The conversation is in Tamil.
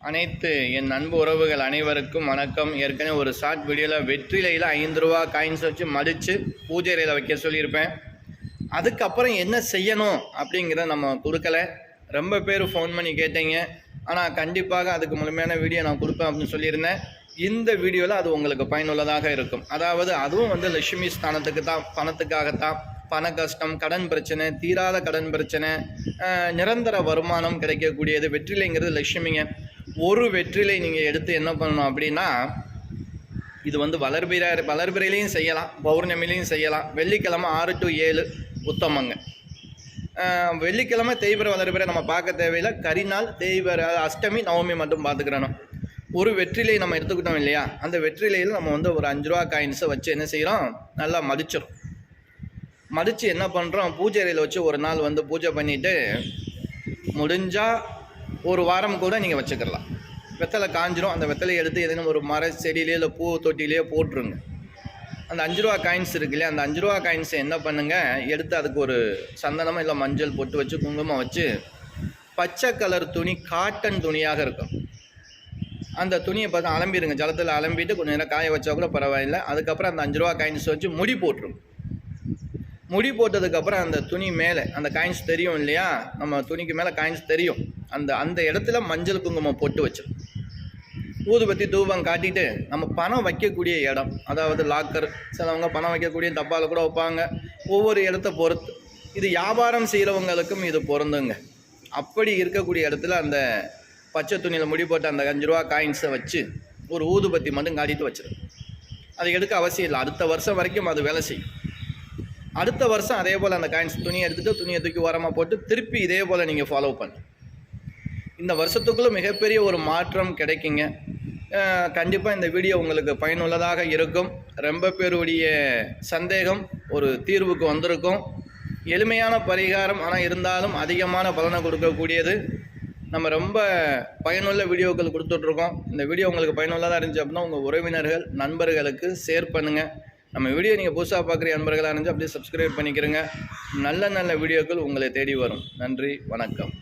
அனைத்து என் அன்பு உறவுகள் அனைவருக்கும் வணக்கம். ஏற்கனவே ஒரு ஷார்ட் வீடியோவில் வெற்றிலையில் 5 ரூபா காயின்ஸ் வச்சு மடித்து பூஜை அறையில் வைக்க சொல்லியிருப்பேன். அதுக்கப்புறம் என்ன செய்யணும் அப்படிங்கிறத நம்ம கொடுக்கல. ரொம்ப பேர் ஃபோன் பண்ணி கேட்டீங்க. ஆனால் கண்டிப்பாக அதுக்கு முழுமையான வீடியோ நான் கொடுப்பேன் அப்படின்னு சொல்லியிருந்தேன். இந்த வீடியோவில் அது உங்களுக்கு பயனுள்ளதாக இருக்கும். அதாவது அதுவும் லட்சுமி ஸ்தானத்துக்கு தான், பணத்துக்காகத்தான். பண கஷ்டம், கடன் பிரச்சனை, தீராத கடன் பிரச்சனை, நிரந்தர வருமானம் கிடைக்கக்கூடியது. வெற்றிலைங்கிறது லட்சுமிங்க. ஒரு வெற்றிலை நீங்கள் எடுத்து என்ன பண்ணணும் அப்படின்னா, இது வளர்பிறையிலையும் செய்யலாம், பௌர்ணமிலையும் செய்யலாம். வெள்ளிக்கிழமை 6 to 7 உத்தமங்க. வெள்ளிக்கிழமை தேய்பிறை வளர்பிறை நம்ம பார்க்க தேவையில்லை. கரிநாள், தேய்பிறை, அஷ்டமி, நவமி மட்டும் பார்த்துக்கிறணும். ஒரு வெற்றிலை நம்ம எடுத்துக்கிட்டோம் இல்லையா, அந்த வெற்றிலையில் நம்ம ஒரு 5 ரூபா காயின்ஸை வச்சு என்ன செய்கிறோம், நல்லா மடித்து என்ன பண்ணுறோம், பூஜை அறையில் வச்சு ஒரு நாள் பூஜை பண்ணிவிட்டு முடிஞ்சால் ஒரு வாரம் கூட நீங்கள் வச்சுக்கலாம். வெத்தலை காஞ்சிரும். அந்த வெத்தலையை எடுத்து எதுனா ஒரு மர செடியிலே இல்லை பூ தொட்டிலேயே போட்டுருங்க. அந்த 5 ரூபா காயின்ஸ் இருக்கு இல்லையா, அந்த 5 ரூபா காயின்ஸை என்ன பண்ணுங்கள், எடுத்து அதுக்கு ஒரு சந்தனமும் இல்லை மஞ்சள் பொட்டு வச்சு குங்குமம் வச்சு, பச்சை கலர் துணி, காட்டன் துணியாக இருக்கும், அந்த துணியை பார்த்து அலம்பிடுங்க. ஜலத்தில் அலம்பிட்டு கொஞ்சம் நேரம் காய வச்சா கூட பரவாயில்லை. அதுக்கப்புறம் அந்த 5 ரூபா காயின்ஸ் வச்சு முடி போட்டுருங்க. முடி போட்டதுக்கப்புறம் அந்த துணி மேலே அந்த காயின்ஸ் தெரியும் இல்லையா, நம்ம துணிக்கு மேலே காயின்ஸ் தெரியும். அந்த இடத்துல மஞ்சள் குங்குமம் போட்டு வச்சிடும். ஊதுபத்தி தூபம் காட்டிட்டு நம்ம பணம் வைக்கக்கூடிய இடம், அதாவது லாக்கர், சிலவங்க பணம் வைக்கக்கூடிய டப்பாவில் கூட வைப்பாங்க, ஒவ்வொரு இடத்த பொறுத்து. இது வியாபாரம் செய்கிறவங்களுக்கும் இது பொருந்துங்க. அப்படி இருக்கக்கூடிய இடத்துல அந்த பச்சை துணியில் முடி போட்டு அந்த 5 ரூபா காயின்ஸை வச்சு ஒரு ஊதுபத்தி மட்டும் காட்டிட்டு வச்சிடும். அது எடுக்க அவசியம் இல்லை. அடுத்த வருஷம் வரைக்கும் அது வேலை செய்யும். அடுத்த வருஷம் அதே போல் அந்த காயின்ஸ் துணியை எடுத்துகிட்டு துணியை தூக்கி ஓரமாக போட்டு திருப்பி இதே போல் நீங்கள் ஃபாலோ பண்ணு. இந்த வருஷத்துக்குள்ளே மிகப்பெரிய ஒரு மாற்றம் கிடைக்குங்க. கண்டிப்பாக இந்த வீடியோ உங்களுக்கு பயனுள்ளதாக இருக்கும். ரொம்ப பேருடைய சந்தேகம் ஒரு தீர்வுக்கு வந்திருக்கும். எளிமையான பரிகாரம், ஆனால் இருந்தாலும் அதிகமான பலனை கொடுக்கக்கூடியது. நம்ம ரொம்ப பயனுள்ள வீடியோக்கள் கொடுத்துட்ருக்கோம். இந்த வீடியோ உங்களுக்கு பயனுள்ளதாக இருந்துச்சு அப்படின்னா உங்கள் உறவினர்கள், நண்பர்களுக்கு ஷேர் பண்ணுங்கள். நம்ம வீடியோ நீங்கள் புதுசாக பார்க்குற நண்பர்களாக இருந்துச்சு அப்படியே சப்ஸ்கிரைப் பண்ணிக்கிறங்க. நல்ல நல்ல வீடியோக்கள் உங்களை தேடி வரும். நன்றி, வணக்கம்.